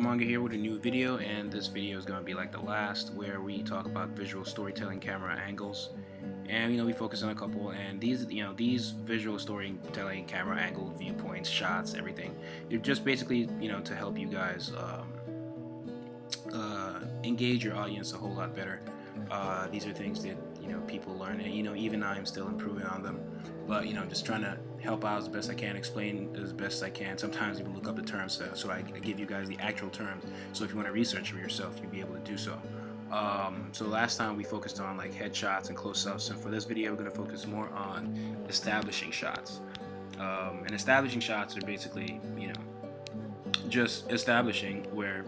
Manga here with a new video, and this video is going to be like the last, where we talk about visual storytelling camera angles. And we focus on a couple, and these visual storytelling camera angle, viewpoints, shots, everything, they're just basically to help you guys engage your audience a whole lot better. These are things that people learn, and even I'm still improving on them. But just trying to help out as best I can, explain as best I can. Sometimes even look up the terms, so I give you guys the actual terms. So if you want to research for yourself, you'll be able to do so. So last time we focused on like headshots and close-ups, and for this video we're going to focus more on establishing shots. And establishing shots are basically just establishing where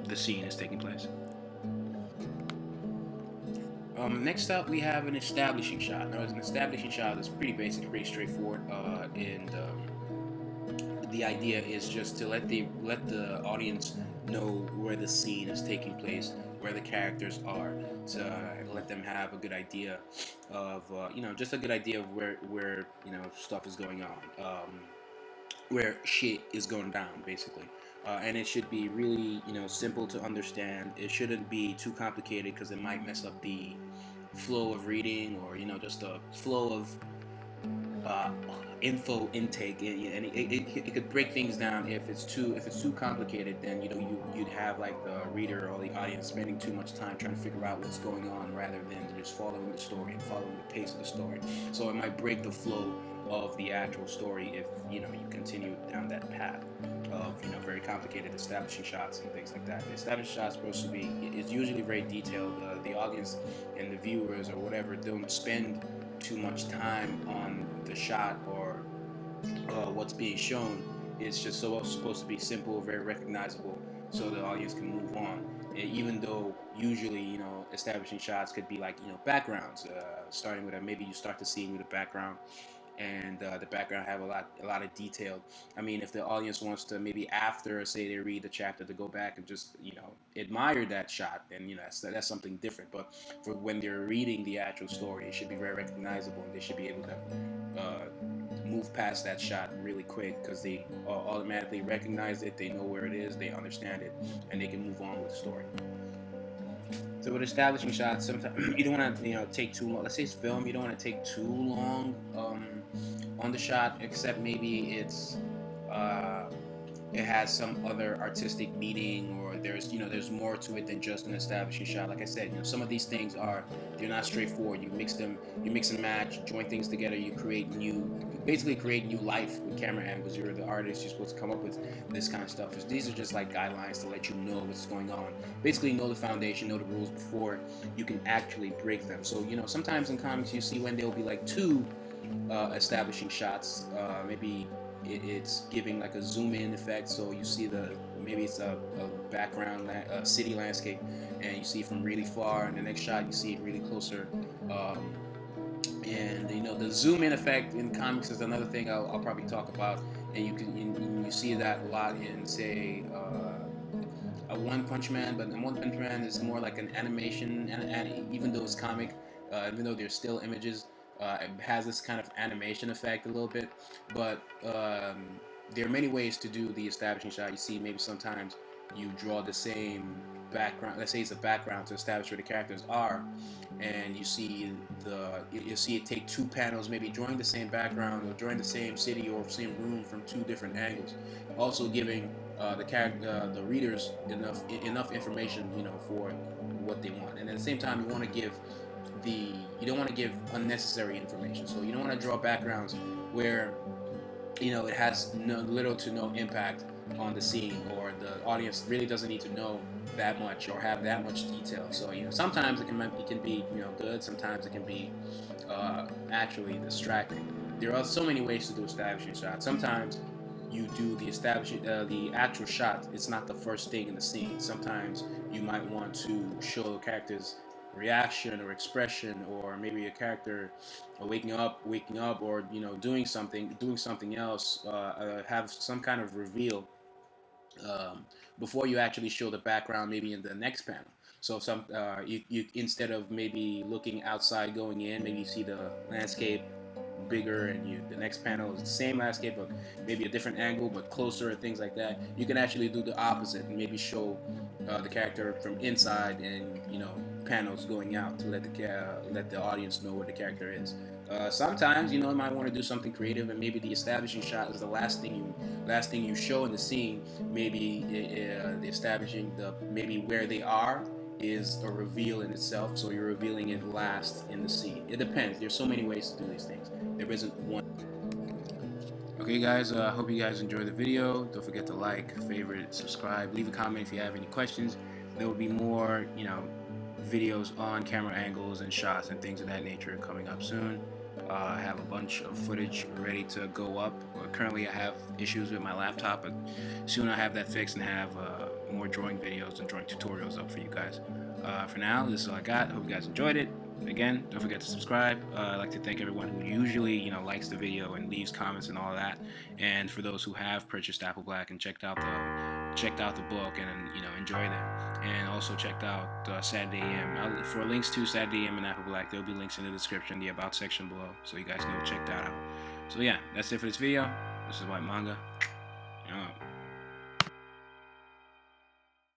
the scene is taking place. Next up, we have an establishing shot. Now, an establishing shot is pretty basic, pretty straightforward, and the idea is just to let the audience know where the scene is taking place, where the characters are, to let them have a good idea of just a good idea of where stuff is going on, where shit is going down, basically. And it should be really simple to understand. It shouldn't be too complicated because it might mess up the flow of reading, or just the flow of info intake, and it could break things down if it's too complicated. Then you'd have like the reader or the audience spending too much time trying to figure out what's going on, rather than just following the story and following the pace of the story. So it might break the flow of the actual story if you continue down that path of very complicated establishing shots and things like that. The establishing shots supposed to be, it's usually very detailed. The audience and the viewers or whatever don't spend too much time on the shot or what's being shown. It's just supposed to be simple, very recognizable, so the audience can move on. And even though usually establishing shots could be like backgrounds, starting with maybe you start the scene with a background, and the background have a lot of detail. I mean, if the audience wants to, maybe after, say, they read the chapter, to go back and just admire that shot, then that's something different. But for when they're reading the actual story, it should be very recognizable, and they should be able to move past that shot really quick, because they automatically recognize it, they know where it is, they understand it, and they can move on with the story. So with establishing shots, sometimes you don't want to take too long. Let's say it's film, you don't want to take too long on the shot, except maybe it has some other artistic meaning, or there's more to it than just an establishing shot. Like I said, some of these things they're not straightforward. You mix and match, join things together, you basically create new life with camera angles. You're the artist, you're supposed to come up with this kind of stuff. These are just like guidelines to let you know what's going on. Basically know the foundation, know the rules before you can actually break them. So sometimes in comics you see when there'll be like two establishing shots, maybe it's giving like a zoom in effect, so you see maybe it's a background city landscape, and you see it from really far, and the next shot you see it really closer. And the zoom in effect in comics is another thing I'll probably talk about, and you see that a lot in, say, a One Punch Man. But One Punch Man is more like an animation, and even though it's comic, even though there's still images, it has this kind of animation effect a little bit. But there are many ways to do the establishing shot. You see, maybe sometimes you draw the same background. Let's say it's a background to establish where the characters are, and you see it take two panels, maybe drawing the same background or drawing the same city or same room from two different angles, also giving the readers enough information for what they want. And at the same time, you don't want to give unnecessary information. So you don't want to draw backgrounds where it has little to no impact on the scene, or the audience really doesn't need to know that much or have that much detail. So sometimes it can be good, sometimes it can be actually distracting. There are so many ways to do establishing shots. Sometimes you do the actual shot, it's not the first thing in the scene. Sometimes you might want to show the character's reaction or expression, or maybe a character waking up, or doing something else, have some kind of reveal before you actually show the background, maybe in the next panel. So you instead of maybe looking outside going in, maybe you see the landscape bigger, and the next panel is the same landscape but maybe a different angle but closer and things like that. You can actually do the opposite and maybe show the character from inside, and panels going out to let the audience know where the character is. Sometimes you might want to do something creative, and maybe the establishing shot is the last thing you show in the scene. Maybe the establishing maybe where they are is a reveal in itself, so you're revealing it last in the scene. It depends. There's so many ways to do these things. There isn't one. Okay guys, I hope you guys enjoyed the video. Don't forget to like, favorite, subscribe, leave a comment if you have any questions. There will be more, videos on camera angles and shots and things of that nature coming up soon. I have a bunch of footage ready to go up. Currently I have issues with my laptop, but soon I have that fixed and have more drawing videos and drawing tutorials up for you guys. For now, this is all I got. Hope you guys enjoyed it. Again, don't forget to subscribe. I'd like to thank everyone who usually likes the video and leaves comments and all that, and for those who have purchased Apple Black and checked out the book and enjoyed it, and also checked out Saturday AM. For links to Saturday AM and Apple Black, there'll be links in the description, the about section below, so you guys know to check that out. So yeah, that's it for this video. This is Whyt Manga.